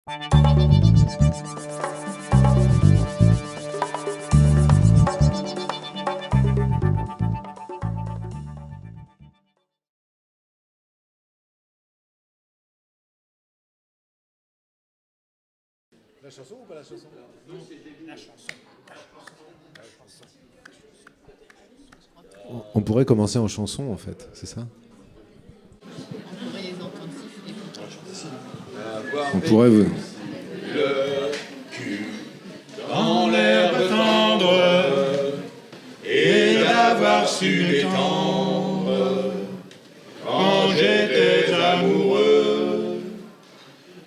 La chanson ou pas la chanson? La chanson. On pourrait commencer en chanson, en fait, c'est ça? On pourrait... Le cul dans l'herbe tendre et d'avoir su l'étendre quand j'étais amoureux.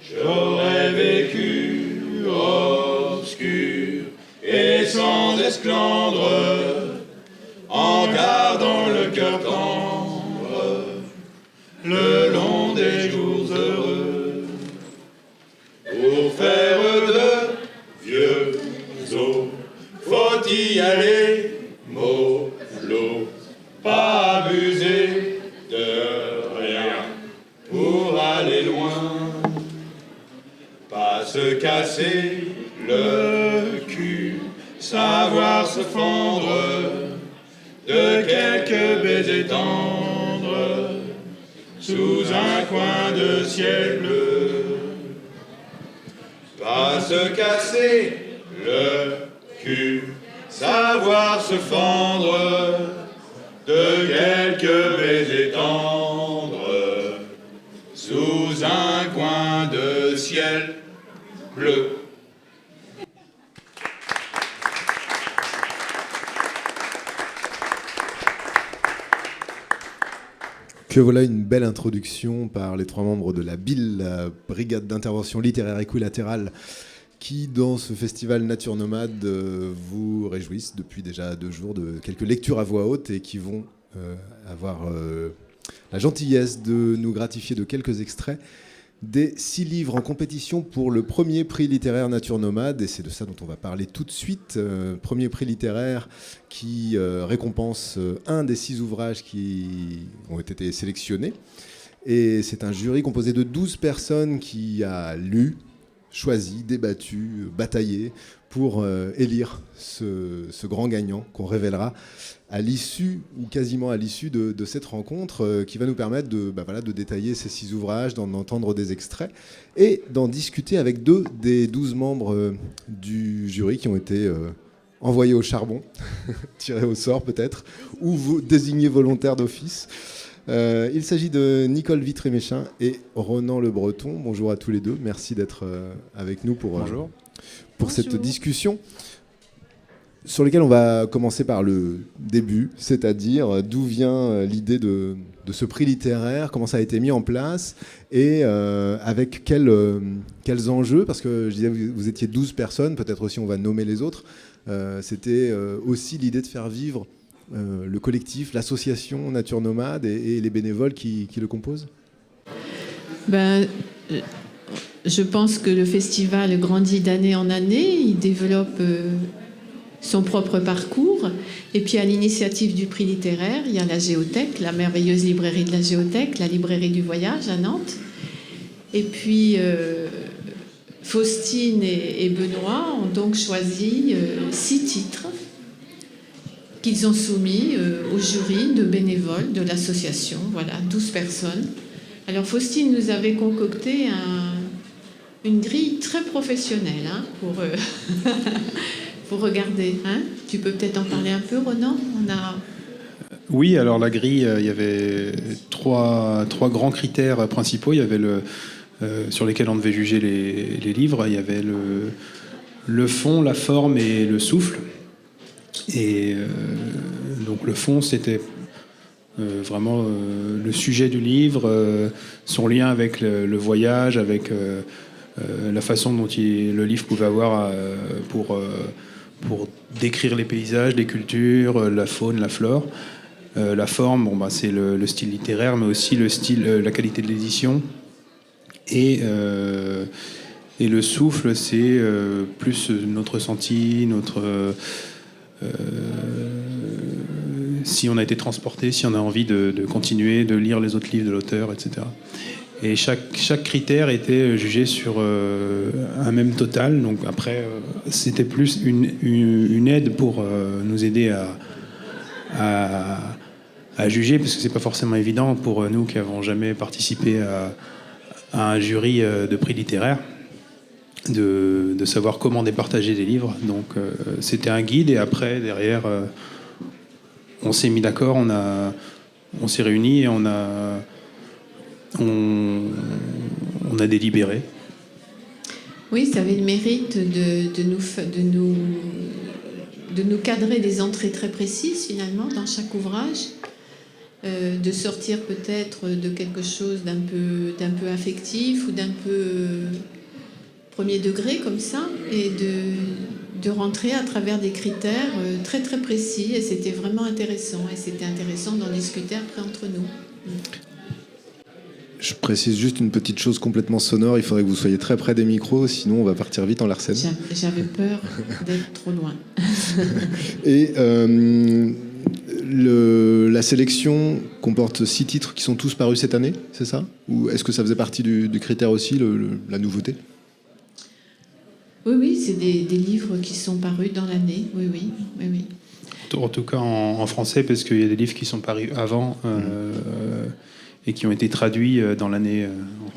J'aurais vécu obscur et sans esclandre, en gardant le cœur tendre le long des jours heureux. Pour faire de vieux os, faut y aller mollo, pas abuser de rien pour aller loin. Pas se casser le cul, savoir se fendre de quelques baisers tendres sous un coin de ciel bleu. Pas se casser le cul, savoir se fendre de quelques baisers tendres sous un coin de ciel bleu. Que voilà une belle introduction par les trois membres de la BIL, la Brigade d'intervention littéraire équilatérale, qui, dans ce festival Nature Nomade, vous réjouissent depuis déjà 2 jours de quelques lectures à voix haute et qui vont avoir la gentillesse de nous gratifier de quelques extraits des 6 livres en compétition pour le premier prix littéraire Nature Nomade, et c'est de ça dont on va parler tout de suite. Premier prix littéraire qui récompense un des 6 ouvrages qui ont été sélectionnés. Et c'est un jury composé de 12 personnes qui a lu, choisi, débattu, bataillé pour élire ce grand gagnant qu'on révélera à l'issue, ou quasiment à l'issue de cette rencontre, qui va nous permettre de détailler ces 6 ouvrages, d'en entendre des extraits et d'en discuter avec 2 des 12 membres du jury qui ont été envoyés au charbon, tirés au sort peut-être, ou désignés volontaires d'office. Il s'agit de Nicole Vitré-Méchin et Ronan Le Breton. Bonjour à tous les deux, merci d'être avec nous pour cette discussion, sur lesquels on va commencer par le début, c'est-à-dire d'où vient l'idée de ce prix littéraire, comment ça a été mis en place et avec quels enjeux, parce que je disais vous étiez 12 personnes, peut-être aussi on va nommer les autres, c'était aussi l'idée de faire vivre le collectif, l'association Nature Nomade et les bénévoles qui le composent. Je pense que le festival grandit d'année en année, il développe son propre parcours. Et puis à l'initiative du prix littéraire, il y a la Géothèque, la merveilleuse librairie de la Géothèque, la librairie du voyage à Nantes. Et puis Faustine et Benoît ont donc choisi 6 titres qu'ils ont soumis au jury de bénévoles de l'association. Voilà, 12 personnes. Alors Faustine nous avait concocté une grille très professionnelle pour regarder. Tu peux peut-être en parler un peu, Ronan? Oui, alors la grille, il y avait trois grands critères principaux. Il y avait sur lesquels on devait juger les livres. Il y avait le fond, la forme et le souffle. Et donc le fond, c'était vraiment le sujet du livre, son lien avec le voyage, avec la façon dont le livre pouvait avoir pour décrire les paysages, les cultures, la faune, la flore. La forme, c'est le style littéraire, mais aussi la qualité de l'édition. Et le souffle, c'est plus notre ressenti, si on a été transporté, si on a envie de continuer de lire les autres livres de l'auteur, etc. Et chaque critère était jugé sur un même total. Donc après, c'était plus une aide pour nous aider à juger, parce que c'est pas forcément évident pour nous qui n'avons jamais participé à un jury de prix littéraire de savoir comment départager des livres. Donc c'était un guide, et après, derrière, on s'est mis d'accord, on s'est réunis et on a délibéré. Oui, ça avait le mérite de nous cadrer des entrées très précises, finalement, dans chaque ouvrage, de sortir peut-être de quelque chose d'un peu affectif ou d'un peu premier degré, comme ça, et de rentrer à travers des critères très très précis, et c'était vraiment intéressant, et c'était intéressant d'en discuter après entre nous. Je précise juste une petite chose complètement sonore. Il faudrait que vous soyez très près des micros, sinon on va partir vite en Larsen. J'avais peur d'être trop loin. Et la sélection comporte 6 titres qui sont tous parus cette année, c'est ça? Ou est-ce que ça faisait partie du critère aussi, la nouveauté? Oui, c'est des livres qui sont parus dans l'année. Oui. En tout cas en français, parce qu'il y a des livres qui sont parus avant et qui ont été traduits dans l'année.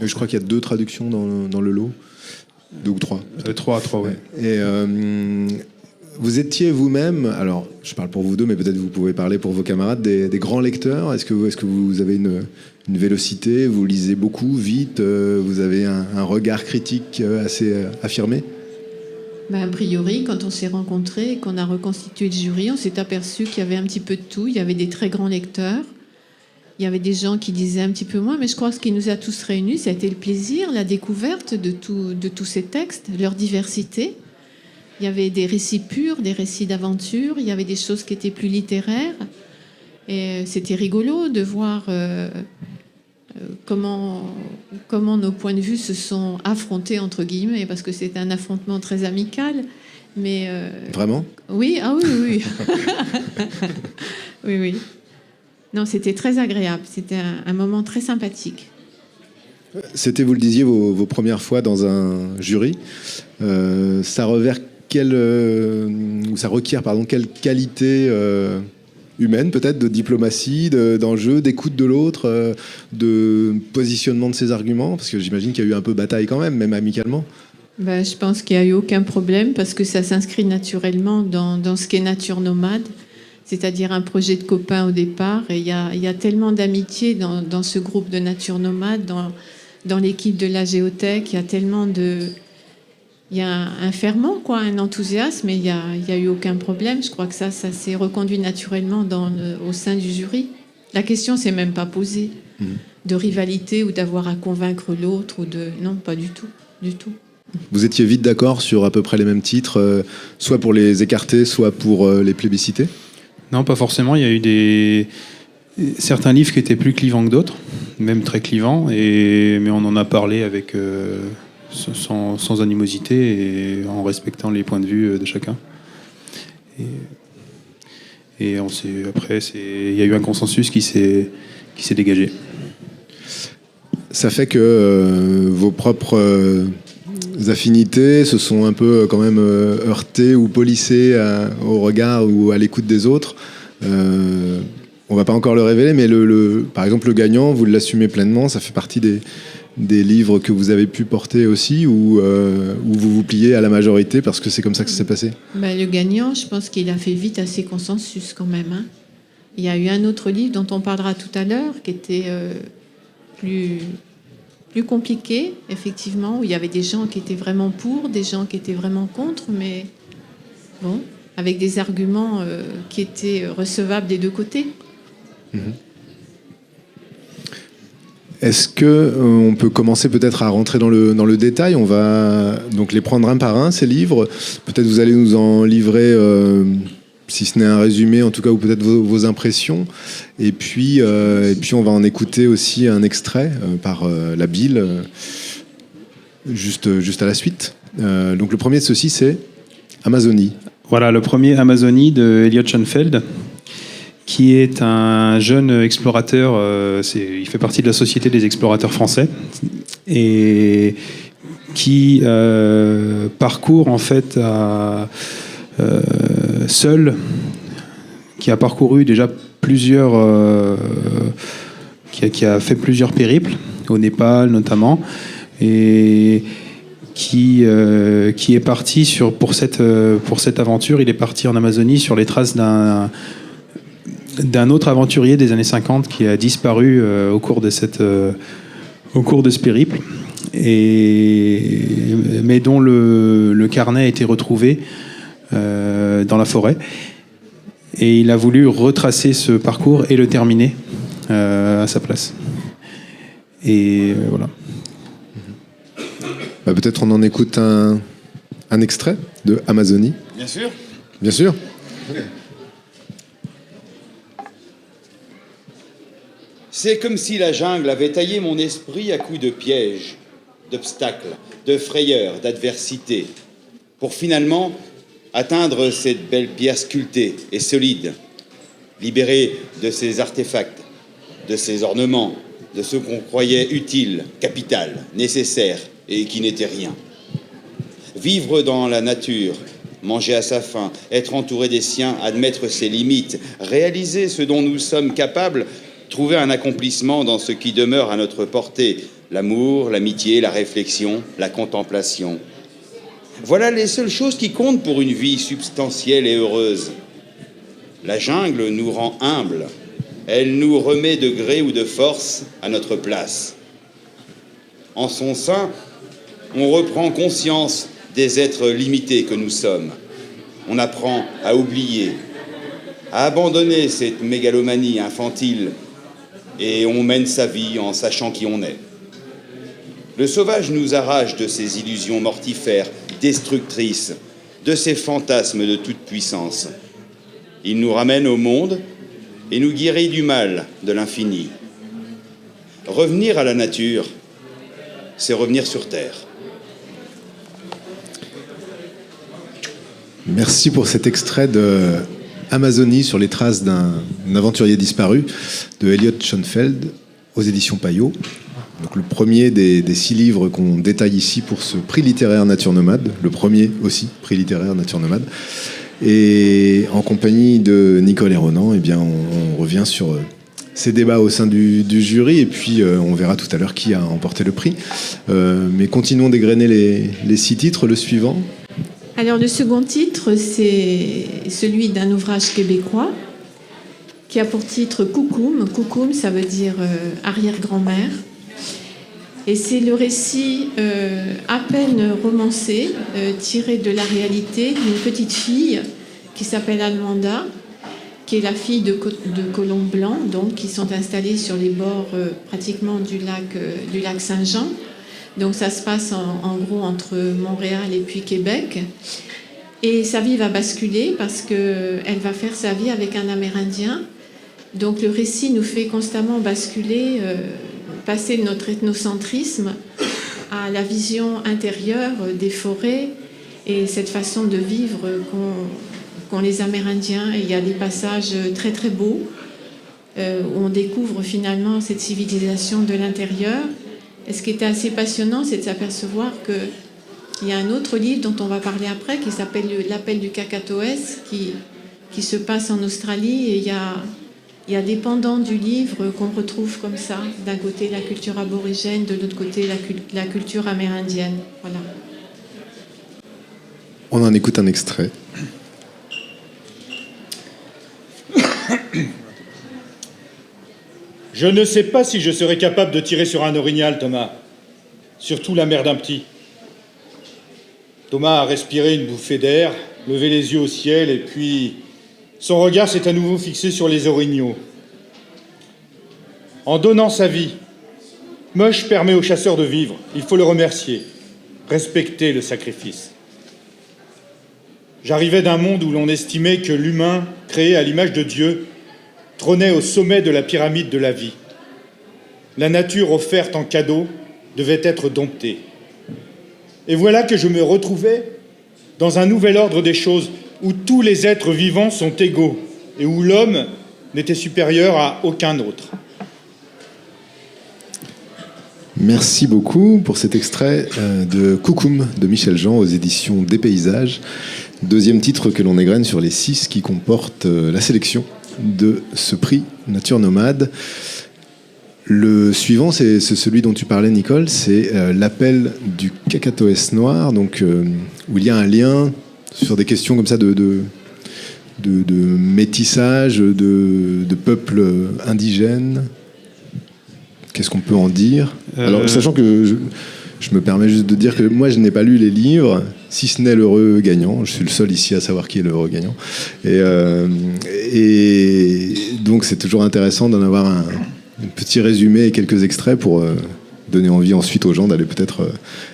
Je crois qu'il y a 2 traductions dans le lot. 2 ou 3. 3, ouais. Et vous étiez vous-même, alors je parle pour vous deux, mais peut-être vous pouvez parler pour vos camarades, des grands lecteurs. Est-ce que vous avez une vélocité, vous lisez beaucoup, vite, vous avez un regard critique assez affirmé? A priori, quand on s'est rencontrés et qu'on a reconstitué le jury, on s'est aperçu qu'il y avait un petit peu de tout. Il y avait des très grands lecteurs, il y avait des gens qui lisaient un petit peu moins, mais je crois que ce qui nous a tous réunis, ça a été le plaisir, la découverte de tous ces textes, leur diversité. Il y avait des récits purs, des récits d'aventure, il y avait des choses qui étaient plus littéraires. Et c'était rigolo de voir comment nos points de vue se sont affrontés, entre guillemets, parce que c'est un affrontement très amical. Mais Vraiment? Oui, oui. Oui. Non, c'était très agréable. C'était un moment très sympathique. C'était, vous le disiez, vos premières fois dans un jury. Ça requiert quelle qualité humaine, peut-être, de diplomatie, d'enjeu, d'écoute de l'autre, de positionnement de ses arguments? Parce que j'imagine qu'il y a eu un peu bataille quand même amicalement. Je pense qu'il n'y a eu aucun problème, parce que ça s'inscrit naturellement dans ce qu'est Nature Nomade, c'est-à-dire un projet de copains au départ. Et il y a tellement d'amitié dans ce groupe de Nature Nomade, dans l'équipe de la Géothèque. Il y a tellement il y a un ferment, un enthousiasme, et il n'y a eu aucun problème. Je crois que ça s'est reconduit naturellement au sein du jury. La question ne s'est même pas posée de rivalité ou d'avoir à convaincre l'autre. Non, pas du tout. Vous étiez vite d'accord sur à peu près les mêmes titres, soit pour les écarter, soit pour les plébisciter? Non, pas forcément. Il y a eu certains livres qui étaient plus clivants que d'autres, même très clivants, mais on en a parlé avec... sans animosité et en respectant les points de vue de chacun. Et après, il y a eu un consensus qui s'est dégagé. Ça fait que vos propres affinités se sont un peu quand même heurtées ou polissées au regard ou à l'écoute des autres. On va pas encore le révéler, mais par exemple, le gagnant, vous l'assumez pleinement, ça fait partie des livres que vous avez pu porter aussi, ou vous vous pliez à la majorité parce que c'est comme ça que ça s'est passé? Le gagnant, je pense qu'il a fait vite assez consensus quand même. Il y a eu un autre livre dont on parlera tout à l'heure qui était plus compliqué, effectivement, où il y avait des gens qui étaient vraiment pour, des gens qui étaient vraiment contre, mais bon, avec des arguments qui étaient recevables des deux côtés. Est-ce qu'on peut commencer peut-être à rentrer dans le détail? On va donc les prendre un par un, ces livres. Peut-être vous allez nous en livrer, si ce n'est un résumé, en tout cas, ou peut-être vos impressions. Et puis on va en écouter aussi un extrait par la Bill, juste à la suite. Donc le premier de ceux-ci, c'est Amazonie. Voilà, le premier, Amazonie, de Elliot Schoenfeld. qui est un jeune explorateur. Il fait partie de la Société des explorateurs français et qui parcourt en fait seul, qui a parcouru déjà plusieurs, qui a fait plusieurs périples au Népal notamment, et qui est parti pour cette aventure. Il est parti en Amazonie sur les traces d'un autre aventurier des années 50 qui a disparu au cours de ce périple, mais dont le carnet a été retrouvé dans la forêt. Et il a voulu retracer ce parcours et le terminer à sa place. Et voilà. Bah, peut-être on en écoute un extrait de Amazonie. Bien sûr. Bien sûr. C'est comme si la jungle avait taillé mon esprit à coups de pièges, d'obstacles, de frayeurs, d'adversités, pour finalement atteindre cette belle pierre sculptée et solide, libérée de ses artefacts, de ses ornements, de ce qu'on croyait utile, capital, nécessaire et qui n'était rien. Vivre dans la nature, manger à sa faim, être entouré des siens, admettre ses limites, réaliser ce dont nous sommes capables, trouver un accomplissement dans ce qui demeure à notre portée, l'amour, l'amitié, la réflexion, la contemplation. Voilà les seules choses qui comptent pour une vie substantielle et heureuse. La jungle nous rend humbles. Elle nous remet de gré ou de force à notre place. En son sein, on reprend conscience des êtres limités que nous sommes. On apprend à oublier, à abandonner cette mégalomanie infantile, et on mène sa vie en sachant qui on est. Le sauvage nous arrache de ses illusions mortifères, destructrices, de ses fantasmes de toute puissance. Il nous ramène au monde et nous guérit du mal, de l'infini. Revenir à la nature, c'est revenir sur Terre. Merci pour cet extrait de Amazonie sur les traces d'un aventurier disparu de Elliot Schoenfeld aux éditions Payot. Donc le premier des 6 livres qu'on détaille ici pour ce prix littéraire Nature Nomade, le premier aussi prix littéraire Nature Nomade. Et en compagnie de Nicole et Ronan, eh bien, on revient sur ces débats au sein du jury, et puis on verra tout à l'heure qui a emporté le prix. Mais continuons d'égrener les 6 titres. Le suivant. Alors le second titre, c'est celui d'un ouvrage québécois qui a pour titre Coucoum. Coucoum, ça veut dire arrière-grand-mère. Et c'est le récit à peine romancé, tiré de la réalité d'une petite fille qui s'appelle Almanda, qui est la fille de colons blancs, donc, qui sont installés sur les bords pratiquement du lac Saint-Jean. Donc ça se passe en gros entre Montréal et puis Québec. Et sa vie va basculer parce qu'elle va faire sa vie avec un Amérindien. Donc le récit nous fait constamment basculer, passer de notre ethnocentrisme à la vision intérieure des forêts et cette façon de vivre qu'ont les Amérindiens. Et il y a des passages très très beaux où on découvre finalement cette civilisation de l'intérieur. Et ce qui était assez passionnant, c'est de s'apercevoir qu'il y a un autre livre dont on va parler après qui s'appelle L'appel du Kakatoès qui se passe en Australie, et il y a des pendants du livre qu'on retrouve comme ça. D'un côté, la culture aborigène, de l'autre côté, la culture amérindienne. Voilà. On en écoute un extrait. Je ne sais pas si je serais capable de tirer sur un orignal, Thomas. Surtout la mère d'un petit. Thomas a respiré une bouffée d'air, levé les yeux au ciel, et puis son regard s'est à nouveau fixé sur les orignaux. En donnant sa vie, Moche permet aux chasseurs de vivre. Il faut le remercier, respecter le sacrifice. J'arrivais d'un monde où l'on estimait que l'humain, créé à l'image de Dieu, trônait au sommet de la pyramide de la vie. La nature offerte en cadeau devait être domptée. Et voilà que je me retrouvais dans un nouvel ordre des choses où tous les êtres vivants sont égaux et où l'homme n'était supérieur à aucun autre. Merci beaucoup pour cet extrait de Coucoum de Michel Jean aux éditions Des Paysages. Deuxième titre que l'on égrène sur les 6 qui comportent la sélection de ce prix Nature Nomade. Le suivant, c'est celui dont tu parlais, Nicole, c'est l'appel du Cacatoès noir, donc, où il y a un lien sur des questions comme ça de métissage, de peuples indigènes. Qu'est-ce qu'on peut en dire ? Alors, sachant que je me permets juste de dire que moi, je n'ai pas lu les livres, si ce n'est l'heureux gagnant. Je suis le seul ici à savoir qui est l'heureux gagnant. Et donc, c'est toujours intéressant d'en avoir un petit résumé et quelques extraits pour donner envie ensuite aux gens d'aller peut-être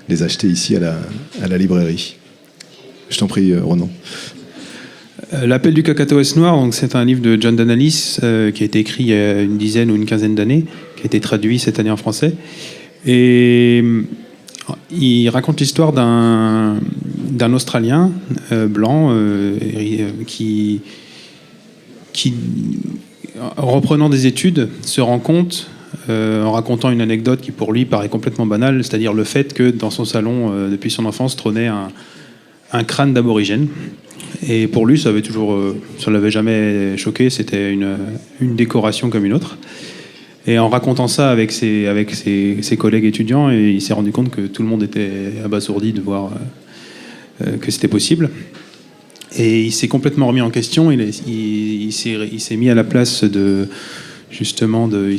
les acheter ici à la librairie. Je t'en prie, Ronan. L'appel du Cacatoès noir, donc c'est un livre de John Danalis qui a été écrit il y a une dizaine ou une quinzaine d'années, qui a été traduit cette année en français. Et il raconte l'histoire d'un Australien blanc qui, en reprenant des études, se rend compte, en racontant une anecdote qui pour lui paraît complètement banale, c'est-à-dire le fait que dans son salon, depuis son enfance, trônait un crâne d'aborigène. Et pour lui, ça l'avait jamais choqué, c'était une décoration comme une autre. Et en racontant ça avec ses collègues étudiants, et il s'est rendu compte que tout le monde était abasourdi de voir que c'était possible. Et il s'est complètement remis en question, il s'est mis à la place il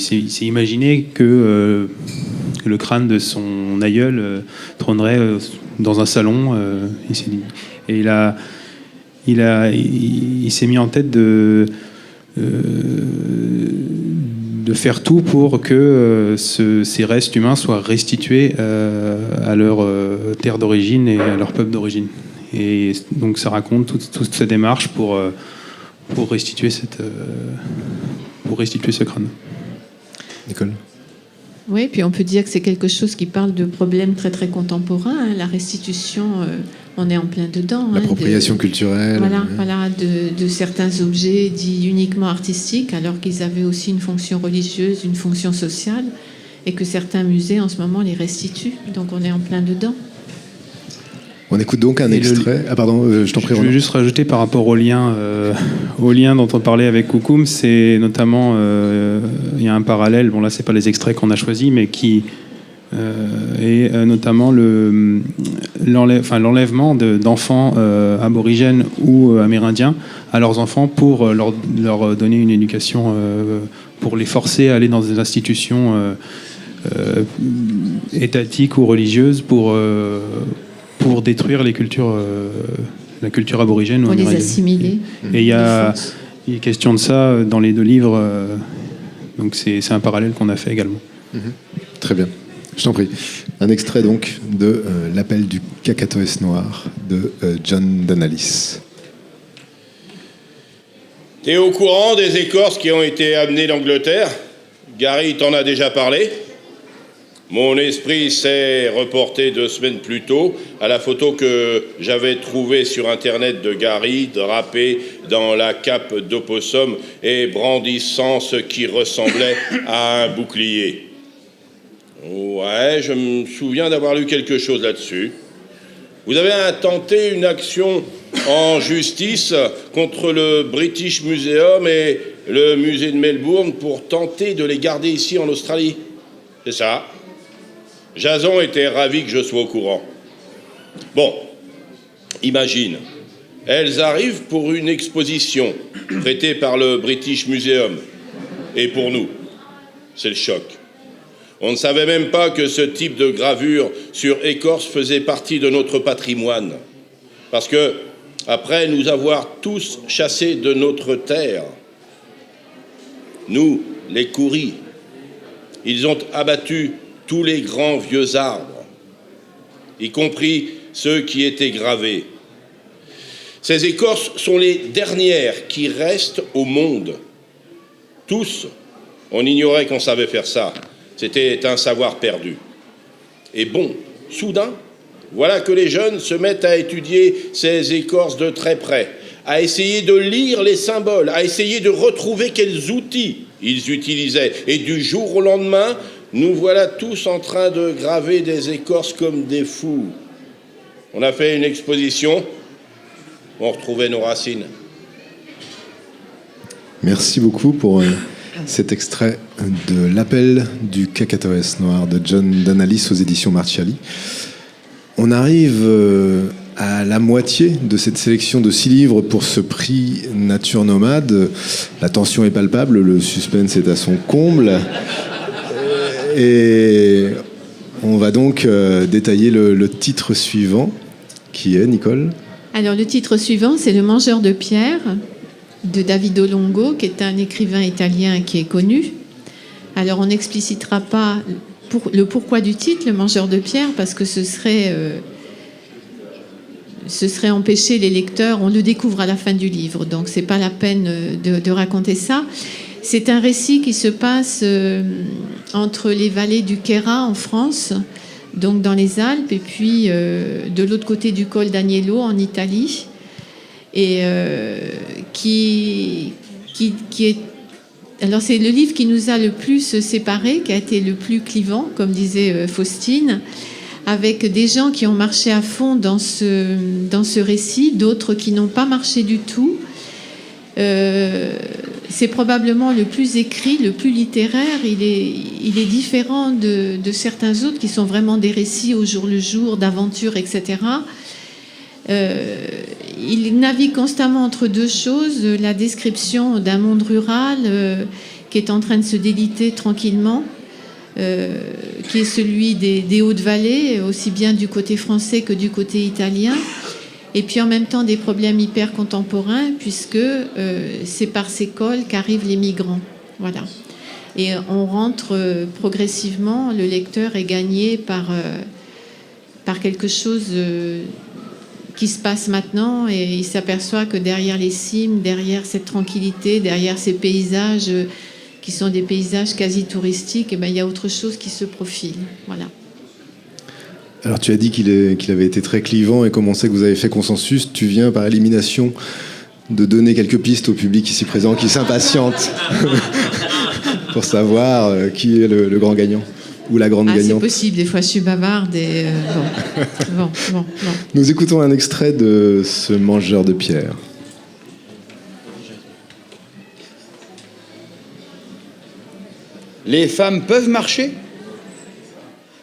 s'est imaginé que le crâne de son aïeul trônerait dans un salon. Et il s'est mis en tête de faire tout pour que ces restes humains soient restitués à leur terre d'origine et à leur peuple d'origine. Et donc ça raconte toute cette démarche pour restituer ce crâne. Nicole ? Oui, puis on peut dire que c'est quelque chose qui parle de problèmes très très contemporains. Hein. La restitution, on est en plein dedans. L'appropriation culturelle. Voilà, de certains objets dits uniquement artistiques, alors qu'ils avaient aussi une fonction religieuse, une fonction sociale, et que certains musées en ce moment les restituent. Donc on est en plein dedans. On écoute donc un extrait. Ah pardon, je t'en prie. Je veux juste rajouter par rapport au lien dont on parlait avec Coucoum, c'est notamment il y a un parallèle. Bon là c'est pas les extraits qu'on a choisis, mais qui est notamment l'enlèvement d'enfants aborigènes ou amérindiens à leurs enfants pour leur donner une éducation, pour les forcer à aller dans des institutions étatiques ou religieuses pour détruire la culture aborigène. Pour les assimiler. Et il y a question de ça dans les deux livres. Donc c'est un parallèle qu'on a fait également. Très bien. Je t'en prie. Un extrait donc de L'appel du Cacatoès noir de John Danalis. T'es au courant des écorces qui ont été amenées d'Angleterre ? Gary t'en a déjà parlé ? Mon esprit s'est reporté 2 semaines plus tôt à la photo que j'avais trouvée sur Internet de Gary, drapé dans la cape d'opossum et brandissant ce qui ressemblait à un bouclier. Ouais, je me souviens d'avoir lu quelque chose là-dessus. Vous avez intenté une action en justice contre le British Museum et le musée de Melbourne pour tenter de les garder ici en Australie. C'est ça. Jason était ravi que je sois au courant. Bon, imagine, elles arrivent pour une exposition prêtée par le British Museum. Et pour nous, c'est le choc. On ne savait même pas que ce type de gravure sur écorce faisait partie de notre patrimoine. Parce que, après nous avoir tous chassés de notre terre, nous, les Kouris, ils ont abattu tous les grands vieux arbres, y compris ceux qui étaient gravés. Ces écorces sont les dernières qui restent au monde. Tous, on ignorait qu'on savait faire ça. C'était un savoir perdu. Et bon, soudain, voilà que les jeunes se mettent à étudier ces écorces de très près, à essayer de lire les symboles, à essayer de retrouver quels outils ils utilisaient. Et du jour au lendemain, nous voilà tous en train de graver des écorces comme des fous. On a fait une exposition, on retrouvait nos racines. Merci beaucoup pour cet extrait de L'appel du Cacatoès noir de John Danalis aux éditions Marchiali. On arrive à la moitié de cette sélection de 6 livres pour ce prix Nature Nomade. La tension est palpable, le suspense est à son comble. Et on va donc détailler le titre suivant, qui est, Nicole ? Alors, le titre suivant, c'est Le Mangeur de pierre de Davido Longo, qui est un écrivain italien qui est connu. Alors, on n'explicitera pas le pourquoi du titre, Le Mangeur de pierre, parce que ce serait empêcher les lecteurs. On le découvre à la fin du livre, donc c'est pas la peine de raconter ça. C'est un récit qui se passe entre les vallées du Queyras en France, donc dans les Alpes, et puis de l'autre côté du col d'Agnello en Italie, et qui est... Alors c'est le livre qui nous a le plus séparés, qui a été le plus clivant, comme disait Faustine, avec des gens qui ont marché à fond dans ce récit, d'autres qui n'ont pas marché du tout. C'est probablement le plus écrit, le plus littéraire. Il est différent de certains autres qui sont vraiment des récits au jour le jour, d'aventures, etc. Il navigue constamment entre deux choses, la description d'un monde rural qui est en train de se déliter tranquillement, qui est celui des Hautes-Vallées, aussi bien du côté français que du côté italien, et puis en même temps des problèmes hyper contemporains, puisque c'est par ces cols qu'arrivent les migrants. Voilà. Et on rentre progressivement, le lecteur est gagné par quelque chose qui se passe maintenant, et il s'aperçoit que derrière les cimes, derrière cette tranquillité, derrière ces paysages qui sont des paysages quasi touristiques, et ben, il y a autre chose qui se profile. Voilà. Alors tu as dit qu'il avait été très clivant, et comme on sait que vous avez fait consensus, tu viens par élimination de donner quelques pistes au public ici présent qui s'impatiente pour savoir qui est le grand gagnant ou la grande gagnante. C'est possible, des fois je suis bavarde et bon. Nous écoutons un extrait de ce Mangeur de pierre. Les femmes peuvent marcher ?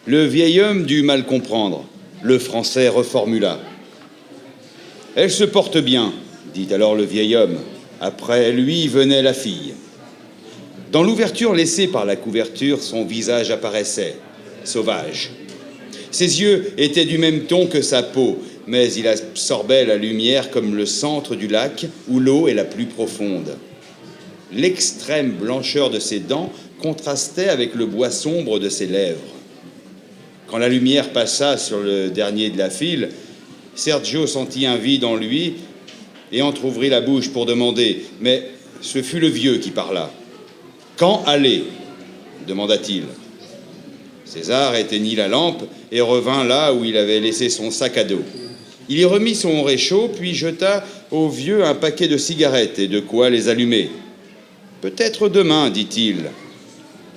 Le vieil homme dut mal comprendre. Le Français reformula. Elle se porte bien, dit alors le vieil homme. Après lui venait la fille. Dans l'ouverture laissée par la couverture, son visage apparaissait, sauvage. Ses yeux étaient du même ton que sa peau, mais il absorbait la lumière comme le centre du lac où l'eau est la plus profonde. L'extrême blancheur de ses dents contrastait avec le bois sombre de ses lèvres. Quand la lumière passa sur le dernier de la file, Sergio sentit un vide en lui et entr'ouvrit la bouche pour demander. Mais ce fut le vieux qui parla. « Quand aller ?» demanda-t-il. César éteignit la lampe et revint là où il avait laissé son sac à dos. Il y remit son réchaud, puis jeta au vieux un paquet de cigarettes et de quoi les allumer. « Peut-être demain, dit-il. »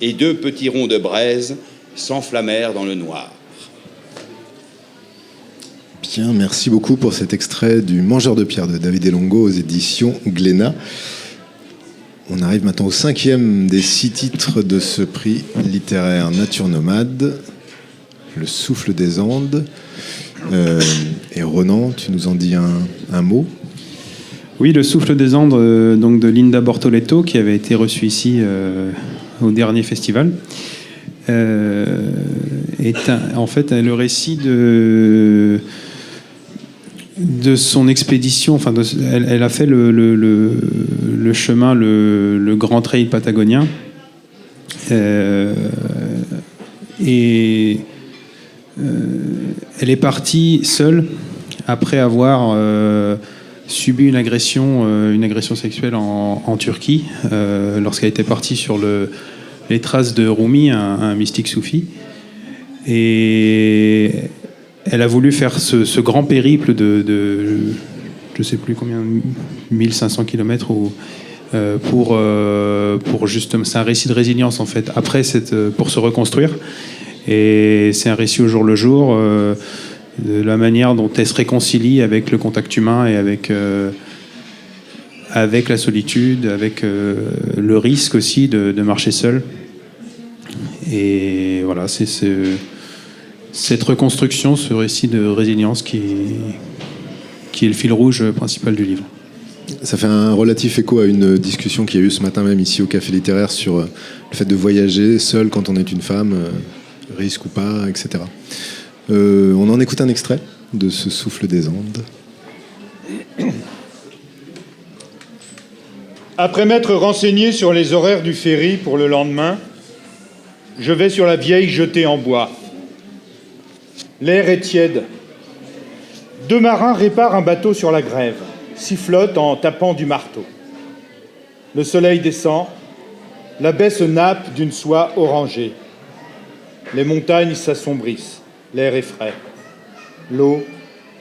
Et 2 petits ronds de braise s'enflammèrent dans le noir. Bien, merci beaucoup pour cet extrait du Mangeur de pierre de David Longo aux éditions Glénat. On arrive maintenant au 5e des 6 titres de ce prix littéraire Nature Nomade, Le Souffle des Andes. Et Ronan, tu nous en dis un mot ? Oui, Le Souffle des Andes, donc de Linda Bortoletto, qui avait été reçue ici au dernier festival, est en fait le récit de son expédition. Enfin, elle a fait le chemin, le Grand Trail patagonien, et elle est partie seule après avoir subi une agression sexuelle en Turquie, lorsqu'elle était partie sur les traces de Rumi, un mystique soufi. Et elle a voulu faire ce grand périple je ne sais plus combien, 1500 km pour justement, c'est un récit de résilience en fait, pour se reconstruire. Et c'est un récit au jour le jour de la manière dont elle se réconcilie avec le contact humain et avec la solitude, avec le risque aussi de marcher seul. Et voilà, c'est cette reconstruction, ce récit de résilience qui est le fil rouge principal du livre. Ça fait un relatif écho à une discussion qu'il y a eu ce matin même ici au Café Littéraire sur le fait de voyager seul quand on est une femme, risque ou pas, etc. On en écoute un extrait de ce Souffle des Andes. Après m'être renseigné sur les horaires du ferry pour le lendemain, je vais sur la vieille jetée en bois. L'air est tiède. 2 marins réparent un bateau sur la grève, sifflotent en tapant du marteau. Le soleil descend, la baie se nappe d'une soie orangée. Les montagnes s'assombrissent, l'air est frais. L'eau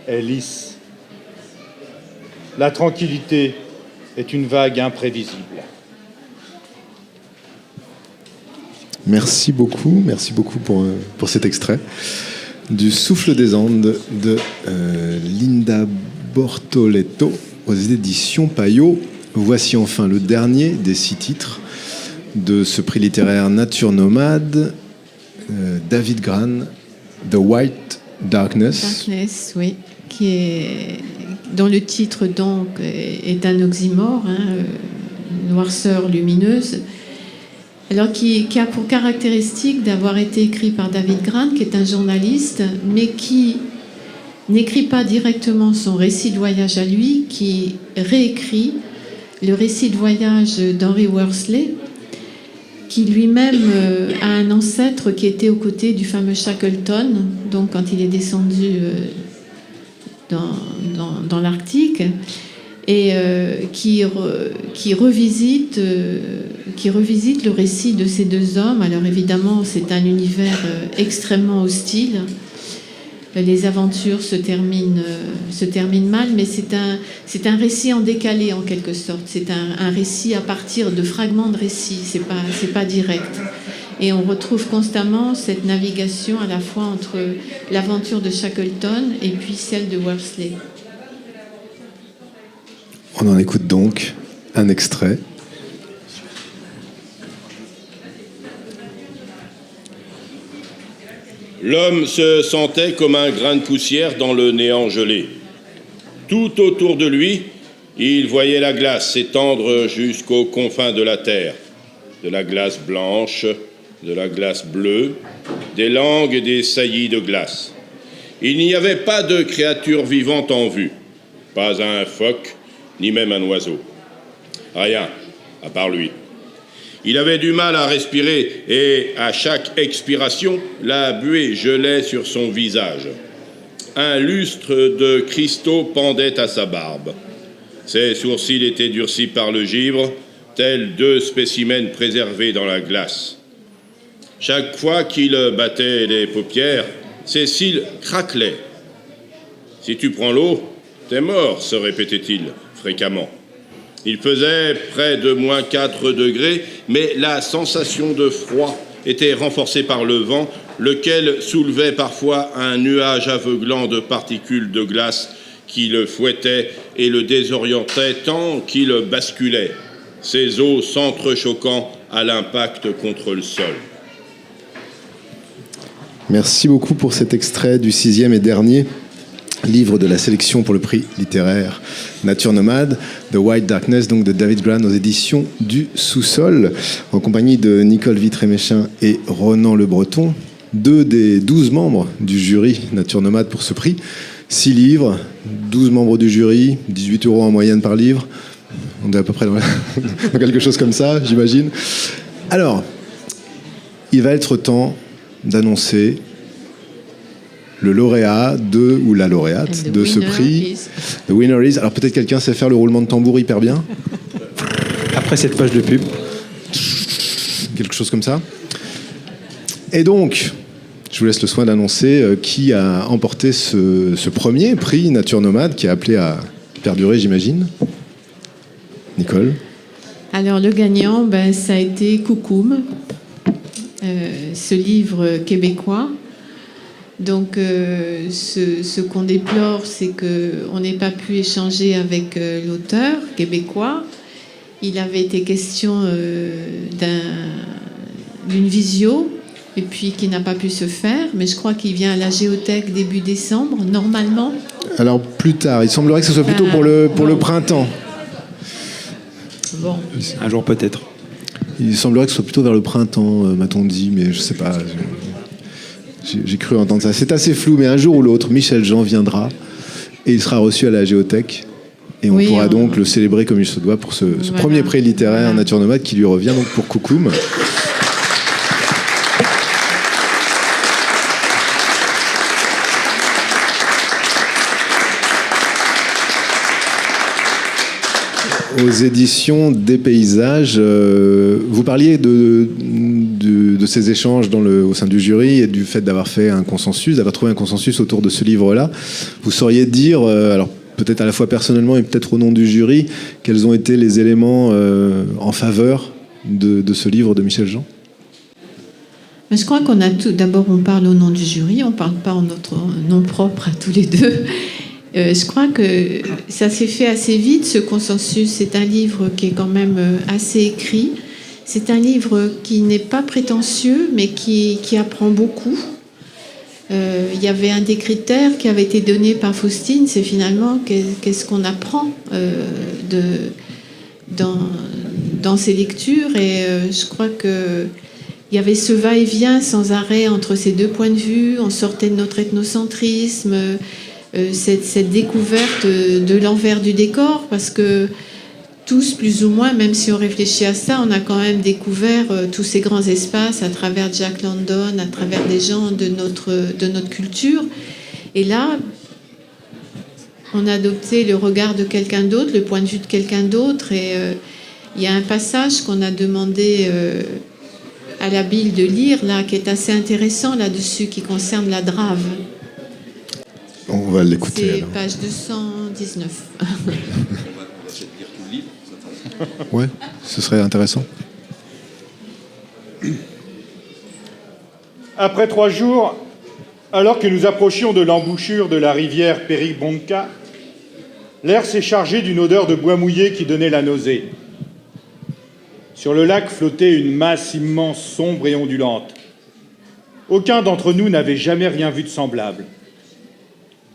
est lisse. La tranquillité est une vague imprévisible. Merci beaucoup pour cet extrait du Souffle des Andes de Linda Bortoletto aux éditions Payot. Voici enfin le dernier des 6 titres de ce prix littéraire Nature Nomade, David Grann, The White Darkness. Darkness, oui, dont le titre donc est un oxymore, noirceur lumineuse. Alors qui a pour caractéristique d'avoir été écrit par David Grann, qui est un journaliste, mais qui n'écrit pas directement son récit de voyage à lui, qui réécrit le récit de voyage d'Henry Worsley, qui lui-même a un ancêtre qui était aux côtés du fameux Shackleton, donc quand il est descendu dans l'Arctique, et qui revisite le récit de ces 2 hommes. Alors évidemment, c'est un univers extrêmement hostile. Les aventures se terminent mal, mais c'est un récit en décalé en quelque sorte. C'est un récit à partir de fragments de récits. C'est pas direct. Et on retrouve constamment cette navigation à la fois entre l'aventure de Shackleton et puis celle de Worsley. On en écoute donc un extrait. L'homme se sentait comme un grain de poussière dans le néant gelé. Tout autour de lui, il voyait la glace s'étendre jusqu'aux confins de la terre. De la glace blanche, de la glace bleue, des langues et des saillies de glace. Il n'y avait pas de créature vivante en vue, pas un phoque, ni même un oiseau. Rien, à part lui. Il avait du mal à respirer et à chaque expiration, la buée gelait sur son visage. Un lustre de cristaux pendait à sa barbe. Ses sourcils étaient durcis par le givre, tels 2 spécimens préservés dans la glace. Chaque fois qu'il battait les paupières, ses cils craquelaient. « Si tu prends l'eau, t'es mort », se répétait-il fréquemment. Il faisait près de moins 4 degrés, mais la sensation de froid était renforcée par le vent, lequel soulevait parfois un nuage aveuglant de particules de glace qui le fouettait et le désorientait tant qu'il basculait, ses os s'entrechoquant à l'impact contre le sol. Merci beaucoup pour cet extrait du 6e et dernier livre de la sélection pour le prix littéraire Nature Nomade, The White Darkness, donc de David Grann aux éditions du Sous-Sol, en compagnie de Nicole Vitré-Méchin et Ronan Le Breton, 2 des 12 membres du jury Nature Nomade pour ce prix. 6 livres, 12 membres du jury, 18 € en moyenne par livre. On est à peu près dans quelque chose comme ça, j'imagine. Alors, il va être temps d'annoncer le lauréat ou la lauréate de ce prix. The winner is. Alors peut-être quelqu'un sait faire le roulement de tambour hyper bien. Après cette page de pub. Quelque chose comme ça. Et donc, je vous laisse le soin d'annoncer qui a emporté ce premier prix Nature Nomade, qui est appelé à perdurer, j'imagine. Nicole? Alors le gagnant, ça a été Coucoum, ce livre québécois. Donc ce qu'on déplore, c'est qu'on n'ait pas pu échanger avec l'auteur québécois. Il avait été question d'une visio, et puis qui n'a pas pu se faire, mais je crois qu'il vient à la Géothèque début décembre, normalement. Alors plus tard, il semblerait que ce soit plutôt pour le printemps. Bon. Un jour peut-être. Il semblerait que ce soit plutôt vers le printemps, m'a-t-on dit, mais je sais pas. J'ai cru entendre ça. C'est assez flou, mais un jour ou l'autre, Michel Jean viendra et il sera reçu à la Géothèque. Et on pourra donc le célébrer comme il se doit pour ce premier prix littéraire Nature Nomade qui lui revient donc pour Coucoum. Aux éditions des Paysages, vous parliez de ces échanges au sein du jury et du fait d'avoir fait un consensus, d'avoir trouvé un consensus autour de ce livre-là. Vous sauriez dire, alors peut-être à la fois personnellement et peut-être au nom du jury, quels ont été les éléments en faveur de ce livre de Michel Jean? Je crois qu'on a tout. D'abord, on parle au nom du jury, on ne parle pas en notre nom propre à tous les deux. Je crois que ça s'est fait assez vite, ce consensus. C'est un livre qui est quand même assez écrit. C'est un livre qui n'est pas prétentieux, mais qui apprend beaucoup. Il y avait un des critères qui avait été donné par Faustine, c'est finalement qu'est-ce qu'on apprend dans ces lectures. Et je crois qu'il y avait ce va-et-vient sans arrêt entre ces deux points de vue. On sortait de notre ethnocentrisme, cette découverte de l'envers du décor, parce que tous, plus ou moins, même si on réfléchit à ça, on a quand même découvert tous ces grands espaces à travers Jack London, à travers des gens de notre culture. Et là, on a adopté le regard de quelqu'un d'autre, le point de vue de quelqu'un d'autre. Et il y a un passage qu'on a demandé à la Bille de lire, là, qui est assez intéressant là-dessus, qui concerne la drave. On va l'écouter. C'est alors. page 219. Ouais, ce serait intéressant. Après 3 jours, alors que nous approchions de l'embouchure de la rivière Péribonka, l'air s'est chargé d'une odeur de bois mouillé qui donnait la nausée. Sur le lac flottait une masse immense, sombre et ondulante. Aucun d'entre nous n'avait jamais rien vu de semblable.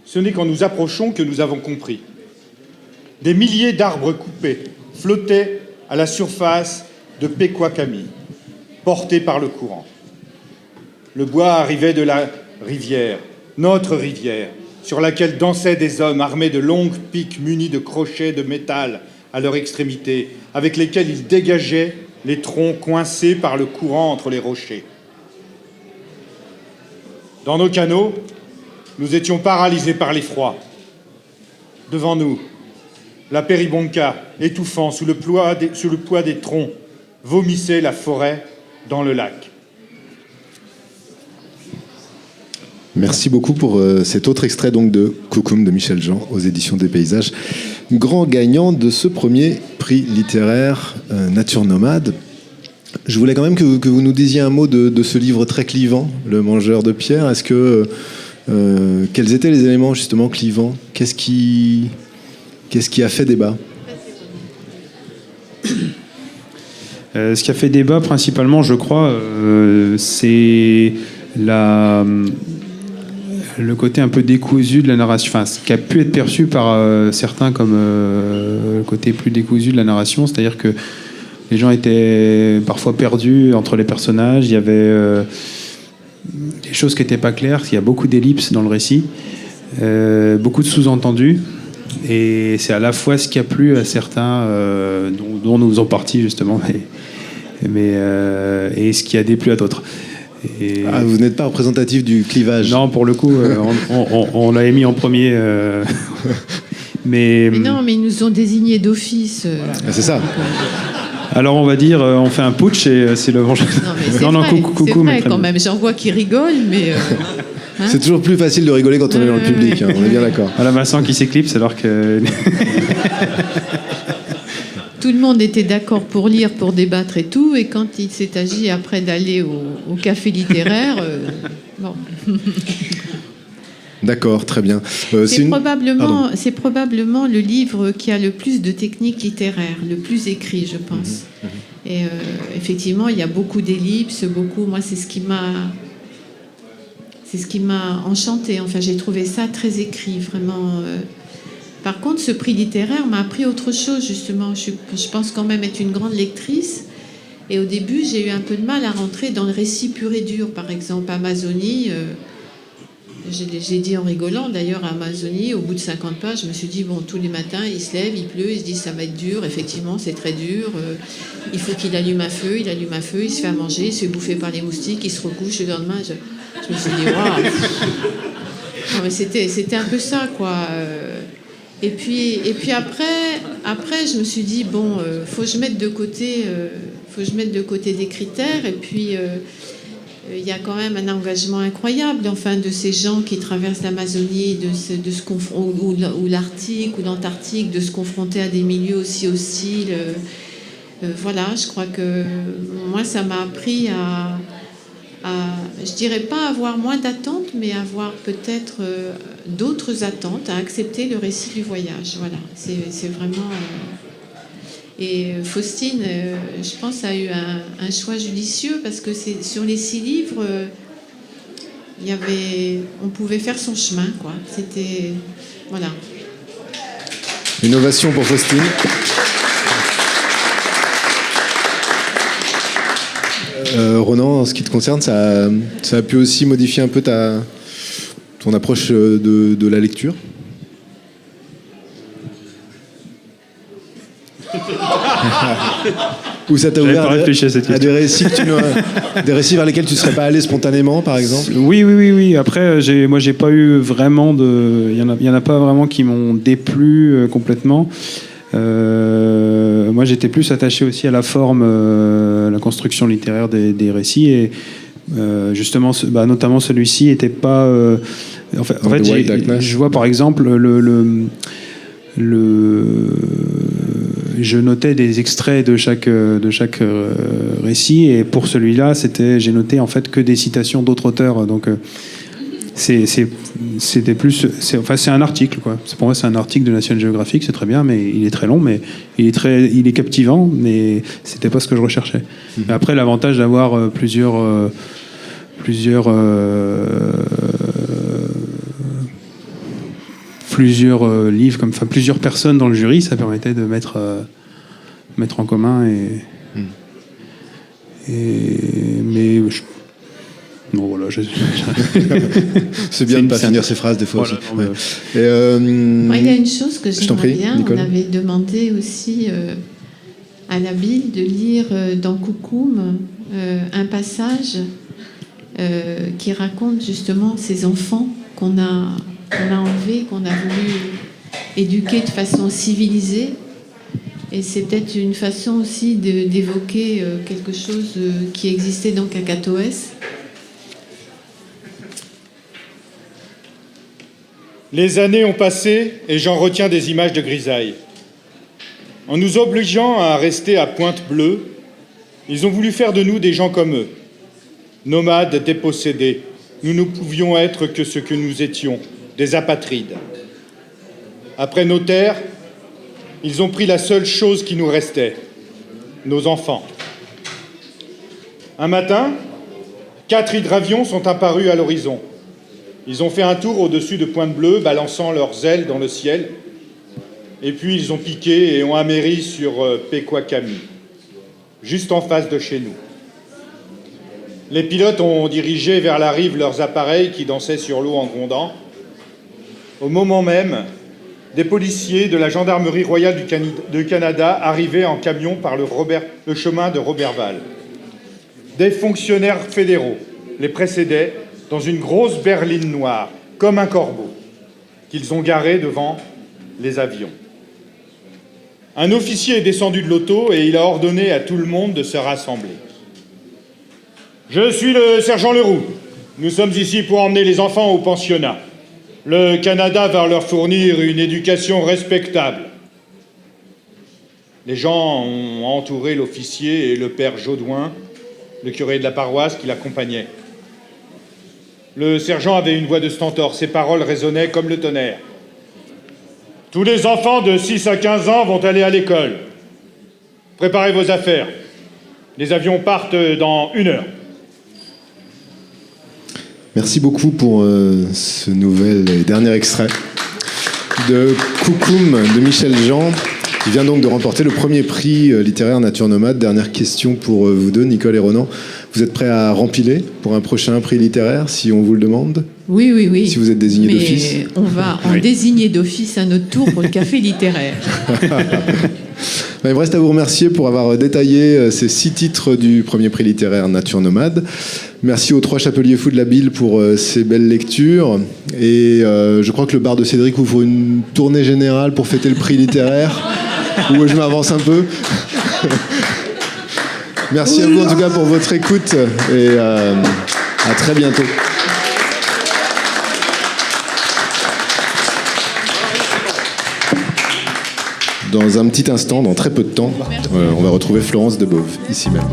Ce n'est qu'en nous approchons que nous avons compris. Des milliers d'arbres coupés flottaient à la surface de Pequakami, portés par le courant. Le bois arrivait de la rivière, notre rivière, sur laquelle dansaient des hommes armés de longues piques munies de crochets de métal à leur extrémité, avec lesquels ils dégageaient les troncs coincés par le courant entre les rochers. Dans nos canots, nous étions paralysés par l'effroi. Devant nous, la Péribonka, étouffant sous le poids des troncs, vomissait la forêt dans le lac. Merci beaucoup pour cet autre extrait donc de Coucoum de Michel Jean aux éditions des Paysages, grand gagnant de ce premier prix littéraire Nature Nomade. Je voulais quand même que vous nous disiez un mot de ce livre très clivant, Le Mangeur de Pierre. Est-ce que quels étaient les éléments justement clivants? Qu'est-ce qui a fait débat? Ce qui a fait débat principalement, je crois, c'est le côté un peu décousu de la narration, enfin, ce qui a pu être perçu par certains comme le côté plus décousu de la narration, c'est-à-dire que les gens étaient parfois perdus entre les personnages, il y avait des choses qui n'étaient pas claires, il y a beaucoup d'ellipses dans le récit, beaucoup de sous-entendus, et c'est à la fois ce qui a plu à certains, dont nous faisons partie justement, et ce qui a déplu à d'autres. Ah, vous n'êtes pas représentatif du clivage. Non, pour le coup, on l'a émis en premier. Mais non, mais ils nous ont désignés d'office. Voilà. C'est ça. Alors on va dire, on fait un putsch et c'est le vengeur. Non, mais c'est vrai, coucou, c'est vrai quand même. J'en vois qui rigolent, mais Hein? C'est toujours plus facile de rigoler quand on est dans le public, hein, on est bien d'accord. Voilà Vincent qui s'éclipse alors que... Tout le monde était d'accord pour lire, pour débattre et tout, et quand il s'est agi après d'aller au café littéraire, bon. D'accord, très bien. C'est une- probablement le livre qui a le plus de techniques littéraires, le plus écrit, je pense. Et effectivement, il y a beaucoup d'ellipses, moi, c'est ce qui m'a enchantée. Enfin, j'ai trouvé ça très écrit, vraiment. Par contre, ce prix littéraire m'a appris autre chose, justement. Je pense quand même être une grande lectrice. Et au début, j'ai eu un peu de mal à rentrer dans le récit pur et dur. Par exemple, Amazonie, j'ai dit en rigolant, d'ailleurs, à Amazonie, au bout de 50 pages, je me suis dit, bon, tous les matins, il se lève, il pleut, il se dit, ça va être dur. Effectivement, c'est très dur. Il faut qu'il allume un feu, il se fait à manger, il se fait bouffer par les moustiques, il se recouche le lendemain. Je me suis dit, waouh. Non, mais c'était un peu ça, quoi. Et puis après, je me suis dit, bon, faut que je mette de côté des critères. Et puis, il y a quand même un engagement incroyable, enfin, de ces gens qui traversent l'Amazonie, ou l'Arctique, ou l'Antarctique, de se confronter à des milieux aussi hostiles. Voilà, je crois que moi, ça m'a appris à je dirais pas avoir moins d'attentes, mais avoir peut-être d'autres attentes, à accepter le récit du voyage. Voilà, c'est vraiment... Et Faustine, je pense, a eu un choix judicieux, parce que sur les 6 livres, on pouvait faire son chemin, quoi. C'était... Voilà. Une ovation pour Faustine. Ronan, en ce qui te concerne, ça a pu aussi modifier un peu ton approche de la lecture? Ou ça t'a J'avais ouvert pas réfléchi à cette à des récits, des récits vers lesquels tu ne serais pas allé spontanément, par exemple? Oui. Après, moi, j'ai pas eu vraiment de... Il y en a pas vraiment qui m'ont déplu complètement. Moi, j'étais plus attaché aussi à la forme, la construction littéraire des récits, et justement, notamment celui-ci était pas. En fait, je vois par exemple je notais des extraits de chaque récit, et pour celui-là, j'ai noté en fait que des citations d'autres auteurs, donc. C'était plus, c'est un article, quoi. Pour moi, c'est un article de National Geographic, c'est très bien, mais il est très long, mais il est captivant, mais c'était pas ce que je recherchais. Mais après, l'avantage d'avoir plusieurs livres, plusieurs personnes dans le jury, ça permettait de mettre en commun mais bon, voilà, c'est bien de ne pas finir ces phrases des fois. Voilà, aussi. Ouais. Il y a une chose que j'aimerais prie, bien. Nicole. On avait demandé aussi à la Bill de lire dans Coucoum un passage qui raconte justement ces enfants qu'on a enlevés, qu'on a voulu éduquer de façon civilisée. Et c'est peut-être une façon aussi d'évoquer quelque chose qui existait dans Cacatoès. Les années ont passé et j'en retiens des images de grisaille. En nous obligeant à rester à Pointe-Bleue, ils ont voulu faire de nous des gens comme eux. Nomades dépossédés, nous ne pouvions être que ce que nous étions, des apatrides. Après nos terres, ils ont pris la seule chose qui nous restait, nos enfants. Un matin, 4 hydravions sont apparus à l'horizon. Ils ont fait un tour au-dessus de Pointe-Bleue, balançant leurs ailes dans le ciel. Et puis ils ont piqué et ont améri sur Pequakami, juste en face de chez nous. Les pilotes ont dirigé vers la rive leurs appareils qui dansaient sur l'eau en grondant. Au moment même, des policiers de la gendarmerie royale du Canada arrivaient en camion par le chemin de Roberval. Des fonctionnaires fédéraux les précédaient dans une grosse berline noire, comme un corbeau, qu'ils ont garé devant les avions. Un officier est descendu de l'auto et il a ordonné à tout le monde de se rassembler. « Je suis le sergent Leroux. Nous sommes ici pour emmener les enfants au pensionnat. Le Canada va leur fournir une éducation respectable. Les gens ont entouré l'officier et le père Jaudoin, le curé de la paroisse qui l'accompagnait. Le sergent avait une voix de stentor. Ses paroles résonnaient comme le tonnerre. Tous les enfants de 6 à 15 ans vont aller à l'école. Préparez vos affaires. Les avions partent dans 1 heure. Merci beaucoup pour ce nouvel et dernier extrait de Coucoum de Michel Jean, qui vient donc de remporter le premier prix littéraire Nature Nomade. Dernière question pour vous deux, Nicole et Ronan. Vous êtes prêts à rempiler pour un prochain prix littéraire, si on vous le demande? Oui, oui, oui. Si vous êtes désigné d'office? On va en désigner d'office à notre tour pour le café littéraire. Il me reste à vous remercier pour avoir détaillé ces 6 titres du premier prix littéraire Nature Nomade. Merci aux 3 chapeliers fous de la Bille pour ces belles lectures. Et je crois que le bar de Cédric ouvre une tournée générale pour fêter le prix littéraire. Où je m'avance un peu. Merci à vous en tout cas pour votre écoute et à très bientôt. Dans un petit instant, dans très peu de temps, on va retrouver Florence Debove, ici même.